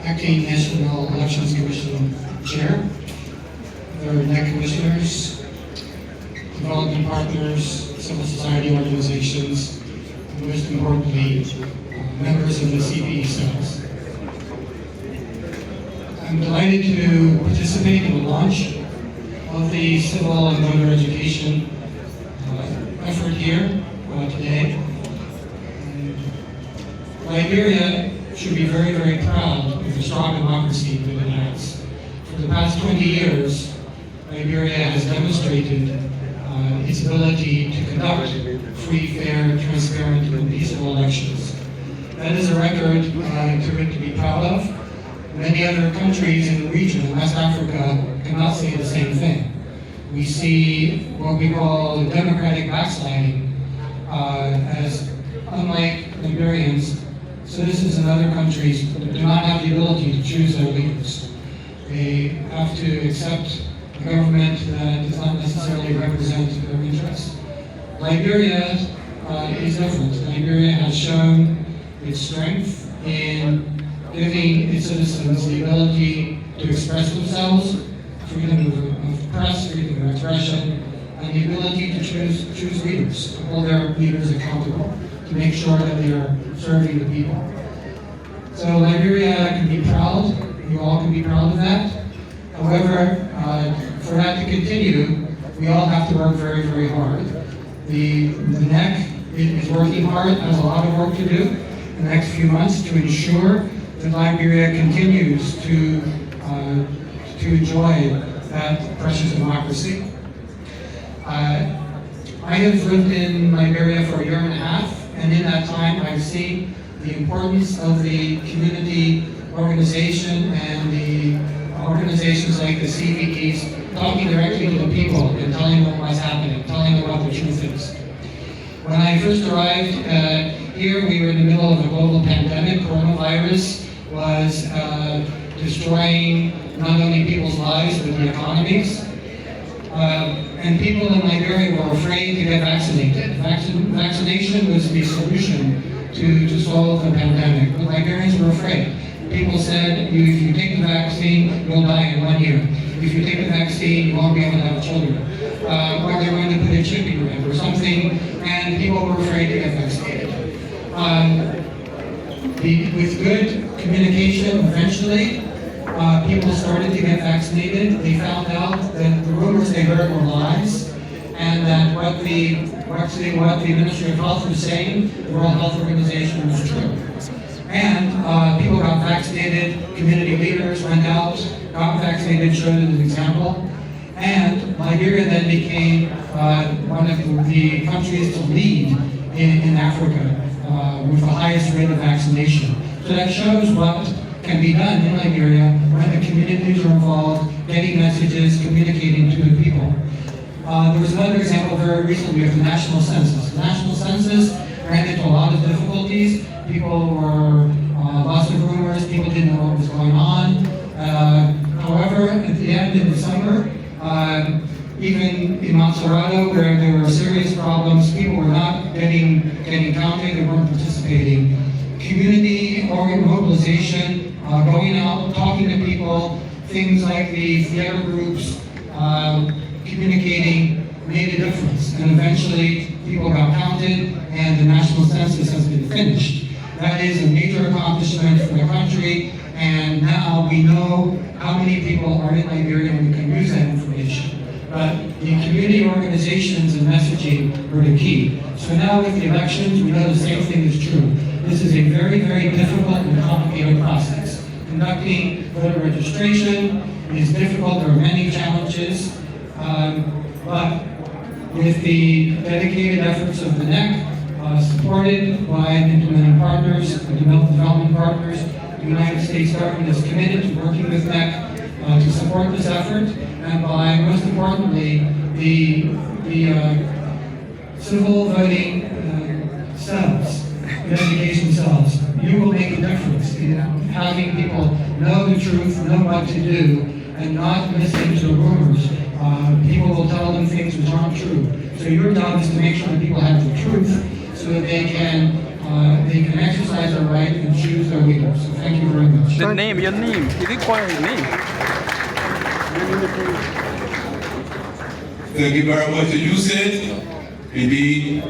Acting National Elections Commission Chair, there are NEC commissioners, development partners, civil society organizations, and most importantly, members of the CVE cells. I'm delighted to participate in the launch of the civil and voter education effort here today. And Liberia should be very, very proud of the strong democracy that it has. For the past 20 years, Liberia has demonstrated its ability to conduct free, fair, transparent, and peaceful elections. That is a record to be proud of. Many other countries in the region, in West Africa, cannot say the same thing. We see what we call democratic backsliding, as unlike Liberians, citizens in other countries do not have the ability to choose their leaders. They have to accept a government that does not necessarily represent their interests. Liberia is different. Liberia has shown its strength in giving its citizens the ability to express themselves, freedom of press, freedom of expression, and the ability to choose leaders, to hold their leaders accountable, to make sure that they are serving the people. So Liberia can be proud, you all can be proud of that. However, for that to continue, we all have to work very, very hard. The NEC is working hard, has a lot of work to do in the next few months to ensure that Liberia continues to enjoy that precious democracy. I have lived in Liberia for a year and a half, and in that time I've seen the importance of the community organization and the organizations like the CVEs talking directly to the people and telling them what's happening, telling them what the truth is. When I first arrived here, we were in the middle of a global pandemic. Coronavirus was destroying not only people's lives, but the economies. And people in Liberia were afraid to get vaccinated. Vaccination was the solution to solve the pandemic, but Liberians were afraid. People said, if you take the vaccine, you'll die in 1 year. If you take the vaccine, you won't be able to have children. Or they're going to put a chip in your head or something, and people were afraid to get vaccinated. With good communication, eventually, people started to get vaccinated. They found out that the rumors they heard were lies, and that what the Ministry of Health was saying, the World Health Organization, was true. And people got vaccinated, community leaders went out, got vaccinated, showed it as an example. And Liberia then became one of the countries to lead in Africa with the highest rate of vaccination. So that shows what can be done in Liberia when the communities are involved, getting messages, communicating to the people. There was another example very recently of the national census. The national census ran into a lot of difficulties. People were lots of rumors, people didn't know what was going on. However, at the end in December, even in Montserrat, where there were serious problems, people were not getting counted, they weren't participating. Community mobilization, going out, talking to people, things like the theater groups, communicating made a difference. And eventually, people got counted, and the national census has been finished. That is a major accomplishment for the country, and now we know how many people are in Liberia and we can use that information. But the community organizations and messaging are the key. So now with the elections, we know the same thing is true. This is a very, very difficult and complicated process. Conducting voter registration is difficult, there are many challenges, but with the dedicated efforts of the NEC, supported by implementing partners, the development partners, the United States government is committed to working with NEC to support this effort, and by, most importantly, the civil voting cells, the education cells. You will make a difference in having people know the truth, know what to do, and not listen to rumors. People will tell them things which aren't true. So your job is to make sure that people have the truth so that they can they can exercise their right and choose their leader. So thank you very much. The name, your name. He didn't call his name. Thank you very much. You said, maybe